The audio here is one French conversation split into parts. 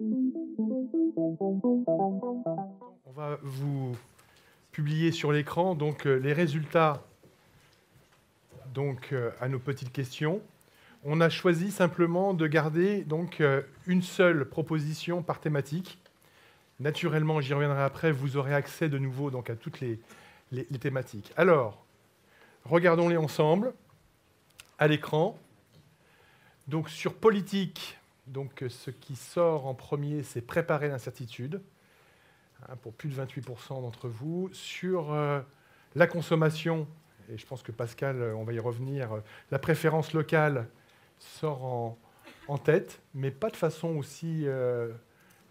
On va vous publier sur l'écran donc les résultats donc à nos petites questions. On a choisi simplement de garder donc une seule proposition par thématique. Naturellement, j'y reviendrai après, vous aurez accès de nouveau donc à toutes les thématiques. Alors, regardons-les ensemble à l'écran. Donc sur politique, donc ce qui sort en premier, c'est préparer l'incertitude, pour plus de 28% d'entre vous. Sur la consommation, et je pense que Pascal, on va y revenir, la préférence locale sort en tête, mais pas de façon aussi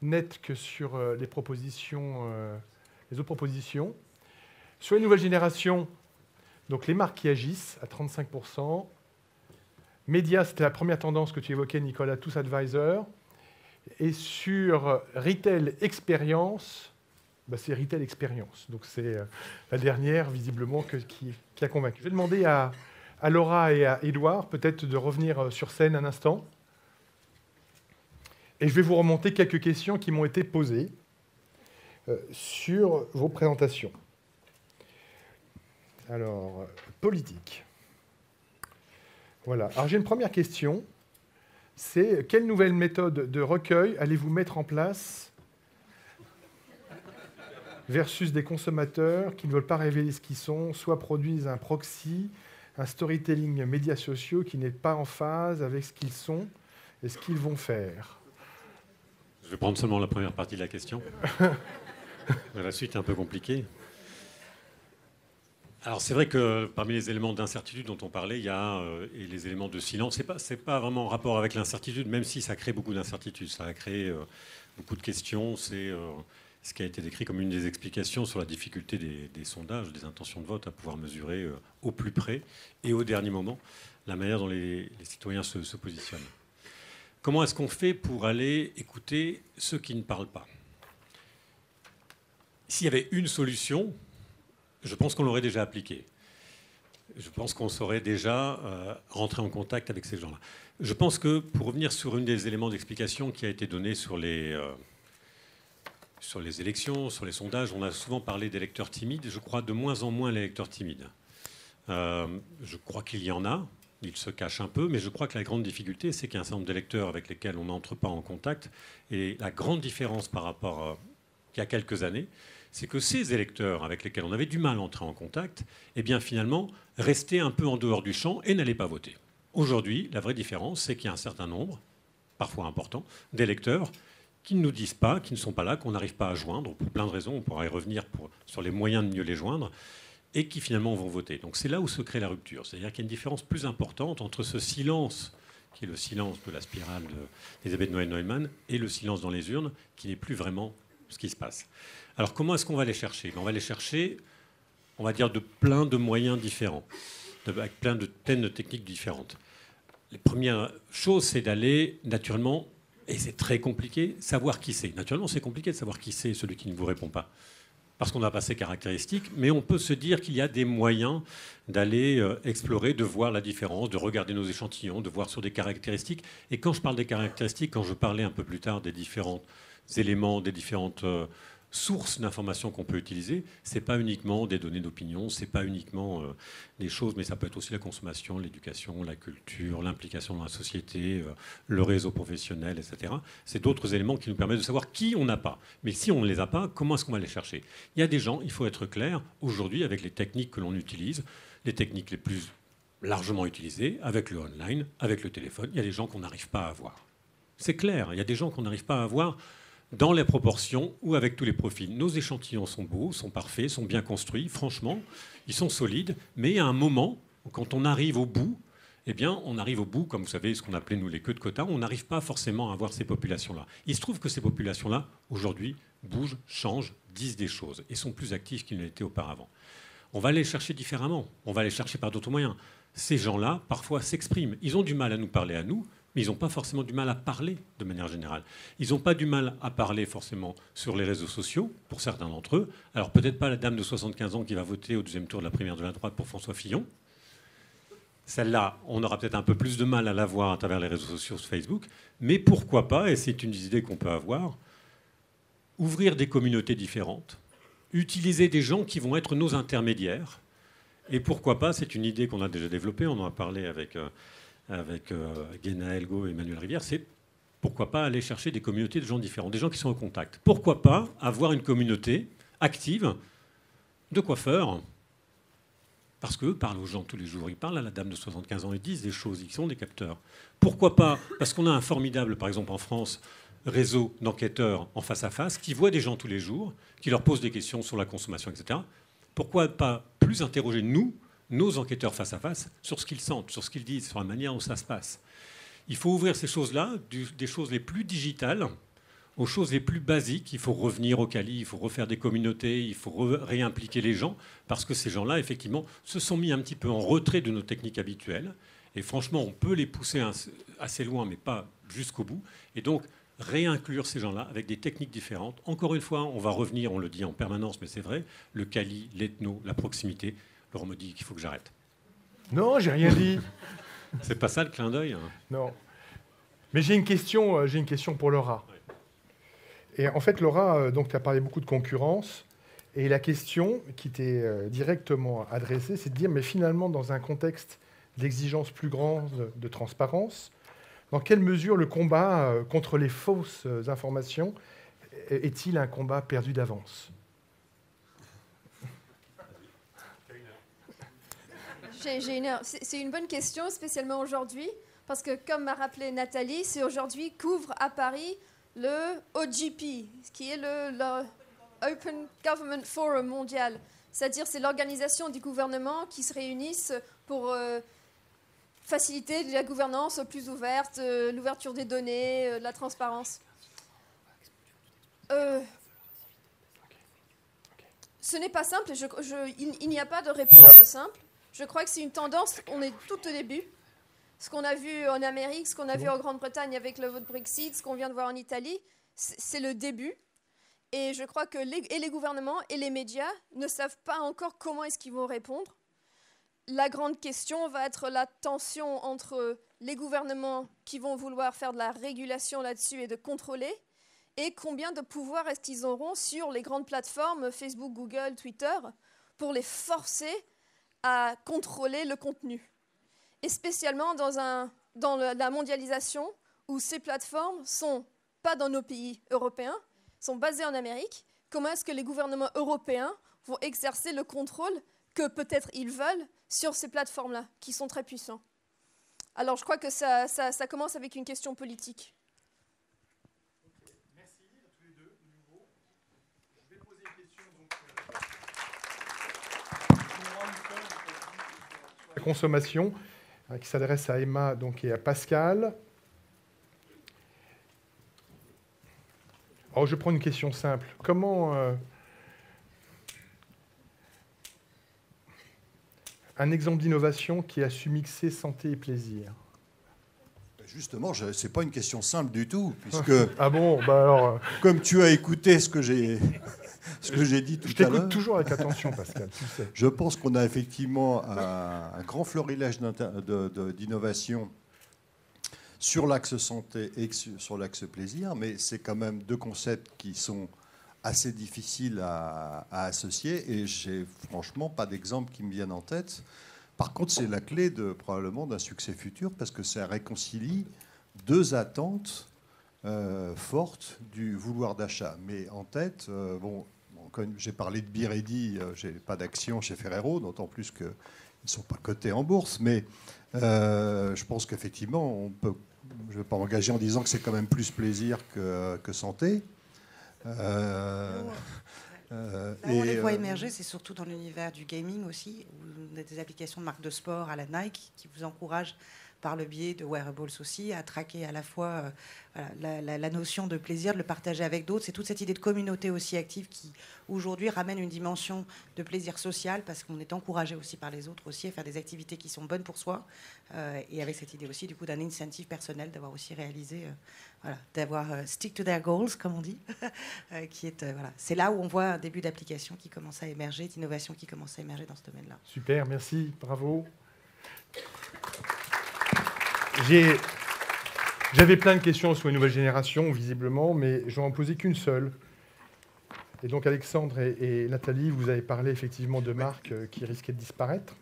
nette que sur les autres propositions. Sur les nouvelles générations, donc les marques qui agissent à 35%. Médias, c'était la première tendance que tu évoquais, Nicolas, tous advisors. Et sur retail expérience, c'est retail expérience. Donc c'est la dernière, visiblement, qui a convaincu. Je vais demander à Laura et à Édouard, peut-être, de revenir sur scène un instant. Et je vais vous remonter quelques questions qui m'ont été posées sur vos présentations. Alors, politique. Voilà. Alors j'ai une première question, c'est quelle nouvelle méthode de recueil allez-vous mettre en place versus des consommateurs qui ne veulent pas révéler ce qu'ils sont, soit produisent un proxy, un storytelling médias sociaux qui n'est pas en phase avec ce qu'ils sont et ce qu'ils vont faire. Je vais prendre seulement la première partie de la question. La suite est un peu compliquée. Alors c'est vrai que parmi les éléments d'incertitude dont on parlait, il y a et les éléments de silence. C'est pas vraiment en rapport avec l'incertitude, même si ça crée beaucoup d'incertitudes. Ça a créé beaucoup de questions. C'est ce qui a été décrit comme une des explications sur la difficulté des sondages, des intentions de vote, à pouvoir mesurer au plus près et au dernier moment la manière dont les citoyens se positionnent. Comment est-ce qu'on fait pour aller écouter ceux qui ne parlent pas ? S'il y avait une solution, je pense qu'on l'aurait déjà appliqué. Je pense qu'on saurait déjà rentrer en contact avec ces gens-là. Je pense que, pour revenir sur un des éléments d'explication qui a été donné sur les élections, sur les sondages, on a souvent parlé d'électeurs timides. Je crois de moins en moins l'électeur timide. Je crois qu'il y en a. Ils se cachent un peu, mais je crois que la grande difficulté, c'est qu'il y a un certain nombre d'électeurs avec lesquels on n'entre pas en contact. Et la grande différence par rapport à il y a quelques années, c'est que ces électeurs avec lesquels on avait du mal à entrer en contact, eh bien finalement, restaient un peu en dehors du champ et n'allaient pas voter. Aujourd'hui, la vraie différence, c'est qu'il y a un certain nombre, parfois important, d'électeurs qui ne nous disent pas, qui ne sont pas là, qu'on n'arrive pas à joindre, pour plein de raisons, on pourra y revenir sur les moyens de mieux les joindre, et qui finalement vont voter. Donc c'est là où se crée la rupture. C'est-à-dire qu'il y a une différence plus importante entre ce silence, qui est le silence de la spirale d'Elisabeth Noël-Neumann, et le silence dans les urnes, qui n'est plus vraiment ce qui se passe. Alors comment est-ce qu'on va les chercher ? On va les chercher, on va dire, de plein de moyens différents, avec plein de techniques différentes. La première chose, c'est d'aller, naturellement, et c'est très compliqué, savoir qui c'est. Naturellement, c'est compliqué de savoir qui c'est celui qui ne vous répond pas, parce qu'on n'a pas ces caractéristiques, mais on peut se dire qu'il y a des moyens d'aller explorer, de voir la différence, de regarder nos échantillons, de voir sur des caractéristiques. Et quand je parle des caractéristiques, quand je parlais un peu plus tard des différents éléments, des différentes sources d'informations qu'on peut utiliser, ce n'est pas uniquement des données d'opinion, ce n'est pas uniquement des choses, mais ça peut être aussi la consommation, l'éducation, la culture, l'implication dans la société, le réseau professionnel, etc. C'est d'autres éléments qui nous permettent de savoir qui on n'a pas. Mais si on ne les a pas, comment est-ce qu'on va les chercher ? Il y a des gens, il faut être clair, aujourd'hui, avec les techniques que l'on utilise, les techniques les plus largement utilisées, avec le online, avec le téléphone, il y a des gens qu'on n'arrive pas à avoir. C'est clair, il y a des gens qu'on n'arrive pas à avoir dans les proportions ou avec tous les profils. Nos échantillons sont beaux, sont parfaits, sont bien construits, franchement, ils sont solides, mais à un moment, quand on arrive au bout, eh bien, on arrive au bout, comme vous savez, ce qu'on appelait, nous, les queues de quotas, on n'arrive pas forcément à avoir ces populations-là. Il se trouve que ces populations-là, aujourd'hui, bougent, changent, disent des choses et sont plus actives qu'ils ne l'étaient auparavant. On va les chercher différemment, on va les chercher par d'autres moyens. Ces gens-là, parfois, s'expriment. Ils ont du mal à nous parler à nous, mais ils n'ont pas forcément du mal à parler de manière générale. Ils n'ont pas du mal à parler forcément sur les réseaux sociaux, pour certains d'entre eux. Alors peut-être pas la dame de 75 ans qui va voter au deuxième tour de la primaire de la droite pour François Fillon. Celle-là, on aura peut-être un peu plus de mal à la voir à travers les réseaux sociaux sur Facebook, mais pourquoi pas, et c'est une des idées qu'on peut avoir, ouvrir des communautés différentes, utiliser des gens qui vont être nos intermédiaires, et pourquoi pas, c'est une idée qu'on a déjà développée, on en a parlé avec Guéna Elgo et Emmanuel Rivière, c'est pourquoi pas aller chercher des communautés de gens différents, des gens qui sont en contact. Pourquoi pas avoir une communauté active de coiffeurs, parce qu'eux parlent aux gens tous les jours. Ils parlent à la dame de 75 ans, ils disent des choses, ils sont des capteurs. Pourquoi pas? Parce qu'on a un formidable, par exemple en France, réseau d'enquêteurs en face à face qui voient des gens tous les jours, qui leur posent des questions sur la consommation, etc. Pourquoi pas plus interroger, nous, nos enquêteurs face à face, sur ce qu'ils sentent, sur ce qu'ils disent, sur la manière dont ça se passe? Il faut ouvrir ces choses-là, des choses les plus digitales, aux choses les plus basiques. Il faut revenir au Cali, il faut refaire des communautés, il faut réimpliquer les gens, parce que ces gens-là, effectivement, se sont mis un petit peu en retrait de nos techniques habituelles. Et franchement, on peut les pousser assez loin, mais pas jusqu'au bout. Et donc, réinclure ces gens-là avec des techniques différentes. Encore une fois, on va revenir, on le dit en permanence, mais c'est vrai, le Cali, l'ethno, la proximité. Laurent me dit qu'il faut que j'arrête. Non, j'ai rien dit. C'est pas ça le clin d'œil, hein. Non. Mais j'ai une question pour Laura. Et en fait, Laura, donc tu as parlé beaucoup de concurrence. Et la question qui t'est directement adressée, c'est de dire, mais finalement, dans un contexte d'exigence plus grande de transparence, dans quelle mesure le combat contre les fausses informations est-il un combat perdu d'avance? C'est une bonne question, spécialement aujourd'hui, parce que comme m'a rappelé Nathalie, c'est aujourd'hui qu'ouvre à Paris le OGP, qui est le Open Government Forum mondial. C'est-à-dire c'est l'organisation des gouvernements qui se réunissent pour faciliter la gouvernance plus ouverte, l'ouverture des données, la transparence. Ce n'est pas simple, il n'y a pas de réponse simple. Je crois que c'est une tendance, on est tout au début. Ce qu'on a vu en Amérique, ce qu'on a vu en Grande-Bretagne avec le vote Brexit, ce qu'on vient de voir en Italie, c'est le début. Et je crois que les gouvernements et les médias ne savent pas encore comment est-ce qu'ils vont répondre. La grande question va être la tension entre les gouvernements qui vont vouloir faire de la régulation là-dessus et de contrôler, et combien de pouvoir est-ce qu'ils auront sur les grandes plateformes Facebook, Google, Twitter, pour les forcer à contrôler le contenu. Et spécialement dans la mondialisation, où ces plateformes ne sont pas dans nos pays européens, sont basées en Amérique, comment est-ce que les gouvernements européens vont exercer le contrôle que peut-être ils veulent sur ces plateformes-là, qui sont très puissants? Alors je crois que ça commence avec une question politique. Merci à tous les deux, de nouveau. Je vais poser une question sur la consommation, qui s'adresse à Emma donc, et à Pascal. Alors, je prends une question simple. Comment un exemple d'innovation qui a su mixer santé et plaisir? Justement, ce n'est pas une question simple du tout, puisque ah bon, bah alors, comme tu as écouté ce que j'ai dit tout à l'heure... Je t'écoute toujours avec attention, Pascal, tu sais. Je pense qu'on a effectivement un grand florilège d'innovation sur l'axe santé et sur l'axe plaisir, mais c'est quand même deux concepts qui sont assez difficiles à associer, et j'ai franchement pas d'exemple qui me viennent en tête. Par contre, c'est la clé probablement d'un succès futur, parce que ça réconcilie deux attentes fortes du vouloir d'achat. Mais en tête, comme j'ai parlé de Be Ready, j'ai pas d'action chez Ferrero, d'autant plus qu'ils ne sont pas cotés en bourse, mais je pense qu'effectivement, je ne vais pas m'engager en disant que c'est quand même plus plaisir que santé. On les voit émerger, c'est surtout dans l'univers du gaming aussi, où on a des applications de marques de sport à la Nike qui vous encouragent par le biais de wearables aussi à traquer à la fois la notion de plaisir, de le partager avec d'autres. C'est toute cette idée de communauté aussi active qui aujourd'hui ramène une dimension de plaisir social, parce qu'on est encouragé aussi par les autres aussi à faire des activités qui sont bonnes pour soi, et avec cette idée aussi du coup d'un incentive personnel d'avoir aussi réalisé, d'avoir stick to their goals comme on dit, qui est c'est là où on voit un début d'application qui commence à émerger, d'innovation qui commence à émerger dans ce domaine-là. Super, merci, bravo. J'avais plein de questions sur les nouvelles générations, visiblement, mais je vais en poser qu'une seule. Et donc, Alexandre et Nathalie, vous avez parlé effectivement de marques qui risquaient de disparaître.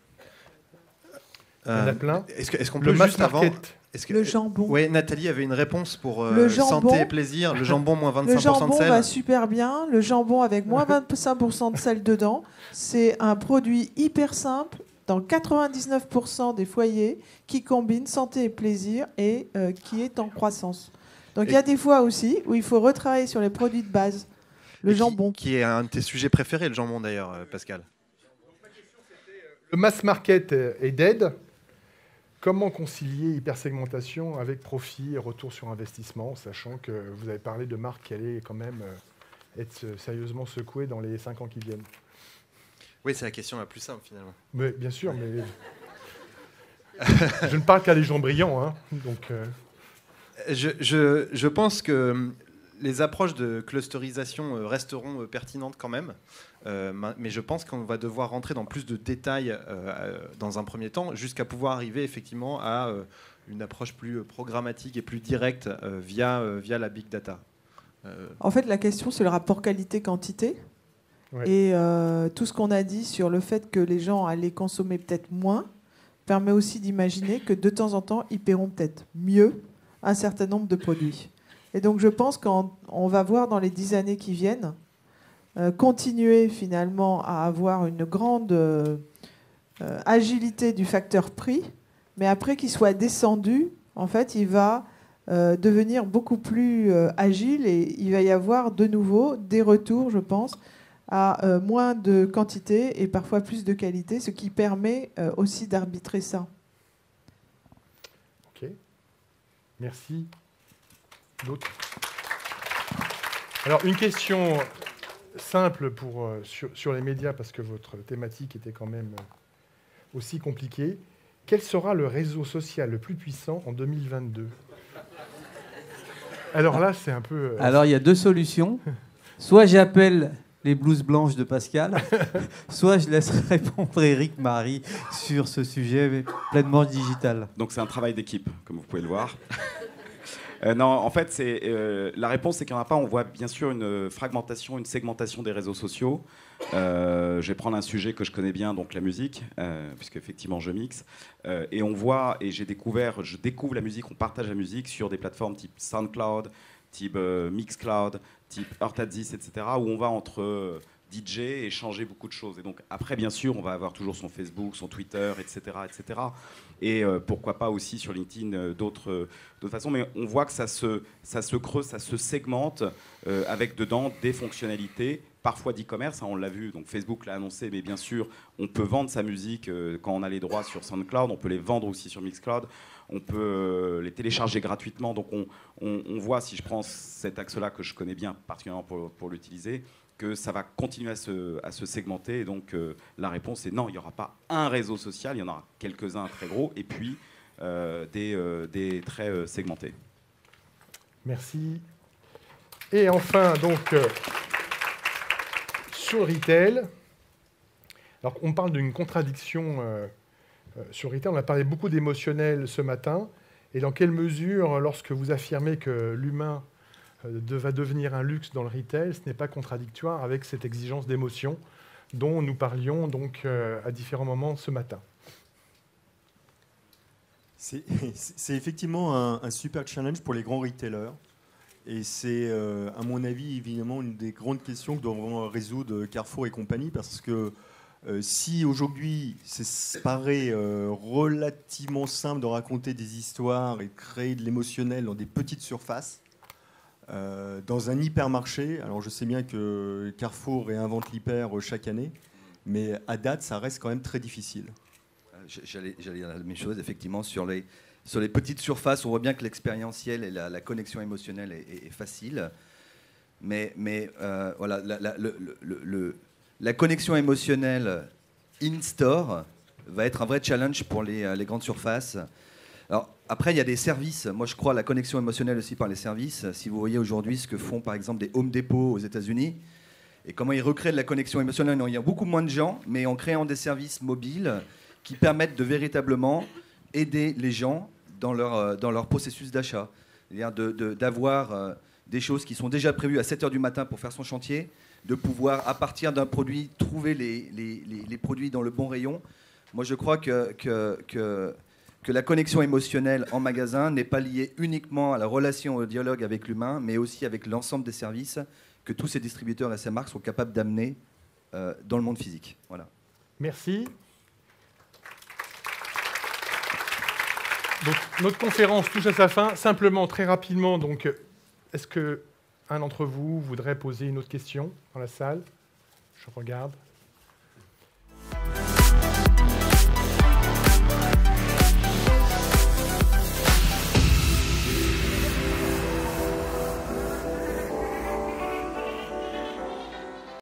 Il y en a plein. Est-ce qu'on Le peut mass juste avant... market. Le jambon. Oui, Nathalie avait une réponse pour Le jambon. santé et plaisir. Le jambon, moins 25% Le jambon de sel. va super bien. Le jambon avec moins 25% de sel dedans. C'est un produit hyper simple dans 99% des foyers qui combine santé et plaisir et qui est en croissance. Donc il y a des fois aussi où il faut retravailler sur les produits de base. Le jambon. Qui est un de tes sujets préférés, le jambon d'ailleurs, Pascal. Le mass market est dead. Comment concilier hypersegmentation avec profit et retour sur investissement, sachant que vous avez parlé de marques qui allaient quand même être sérieusement secouées dans les 5 ans qui viennent? Oui, c'est la question la plus simple finalement. Mais, bien sûr, mais je ne parle qu'à des gens brillants. Hein, donc, Je pense que les approches de clusterisation resteront pertinentes quand même. Mais je pense qu'on va devoir rentrer dans plus de détails dans un premier temps, jusqu'à pouvoir arriver effectivement à une approche plus programmatique et plus directe via la big data. En fait, la question, c'est le rapport qualité-quantité. Ouais. Et tout ce qu'on a dit sur le fait que les gens allaient consommer peut-être moins permet aussi d'imaginer que de temps en temps, ils paieront peut-être mieux un certain nombre de produits. Et donc, je pense qu'on va voir dans les 10 années qui viennent continuer finalement à avoir une grande agilité du facteur prix, mais après qu'il soit descendu, en fait, il va devenir beaucoup plus agile et il va y avoir de nouveau des retours, je pense, à moins de quantité et parfois plus de qualité, ce qui permet aussi d'arbitrer ça. Ok. Merci. D'autres? Alors, une question simple sur les médias, parce que votre thématique était quand même aussi compliquée. Quel sera le réseau social le plus puissant en 2022? Alors là, c'est un peu... Alors, il y a deux solutions. Soit j'appelle les blouses blanches de Pascal, soit je laisse répondre Éric Marie sur ce sujet pleinement digital. Donc, c'est un travail d'équipe, comme vous pouvez le voir. Non, en fait, la réponse, c'est qu'il n'y en a pas. On voit bien sûr une fragmentation, une segmentation des réseaux sociaux. Je vais prendre un sujet que je connais bien, donc la musique, puisque effectivement je mixe. Et on voit, et je découvre la musique, on partage la musique sur des plateformes type SoundCloud, type Mixcloud, type Heartadis, etc., où on va entre DJ et changer beaucoup de choses. Et donc après, bien sûr, on va avoir toujours son Facebook, son Twitter, etc., etc. Et pourquoi pas aussi sur LinkedIn d'autres façons. Mais on voit que ça se creuse, ça se segmente avec dedans des fonctionnalités, parfois d'e-commerce, hein, on l'a vu, donc Facebook l'a annoncé, mais bien sûr, on peut vendre sa musique quand on a les droits sur SoundCloud, on peut les vendre aussi sur Mixcloud, on peut les télécharger gratuitement. Donc on voit, si je prends cet axe-là que je connais bien, particulièrement pour l'utiliser, que ça va continuer à se segmenter. Et donc la réponse est non, il n'y aura pas un réseau social, il y en aura quelques-uns très gros, et puis des très segmentés. Merci. Et enfin, donc, sur le retail, alors on parle d'une contradiction sur le retail, on a parlé beaucoup d'émotionnel ce matin, et dans quelle mesure, lorsque vous affirmez que l'humain va devenir un luxe dans le retail, ce n'est pas contradictoire avec cette exigence d'émotion dont nous parlions donc à différents moments ce matin. C'est effectivement un super challenge pour les grands retailers. Et c'est, à mon avis, évidemment, une des grandes questions que doivent résoudre Carrefour et compagnie, parce que si aujourd'hui, c'est paraît relativement simple de raconter des histoires et de créer de l'émotionnel dans des petites surfaces, dans un hypermarché, alors je sais bien que Carrefour réinvente l'hyper chaque année, mais à date, ça reste quand même très difficile. J'allais dire la même chose, effectivement, sur les petites surfaces, on voit bien que l'expérientiel et la connexion émotionnelle est facile. Mais voilà, la connexion émotionnelle in-store va être un vrai challenge pour les grandes surfaces. Alors, après, il y a des services. Moi, je crois à la connexion émotionnelle aussi par les services. Si vous voyez aujourd'hui ce que font, par exemple, des Home Depot aux États-Unis, et comment ils recréent de la connexion émotionnelle, il y a beaucoup moins de gens, mais en créant des services mobiles qui permettent de véritablement aider les gens dans leur processus d'achat. C'est-à-dire d'avoir des choses qui sont déjà prévues à 7 h du matin pour faire son chantier, de pouvoir, à partir d'un produit, trouver les produits dans le bon rayon. Moi, je crois que la connexion émotionnelle en magasin n'est pas liée uniquement à la relation, au dialogue avec l'humain, mais aussi avec l'ensemble des services que tous ces distributeurs et ces marques sont capables d'amener dans le monde physique. Voilà. Merci. Donc, notre conférence touche à sa fin. Simplement, très rapidement, donc, est-ce qu'un d'entre vous voudrait poser une autre question dans la salle? Je regarde.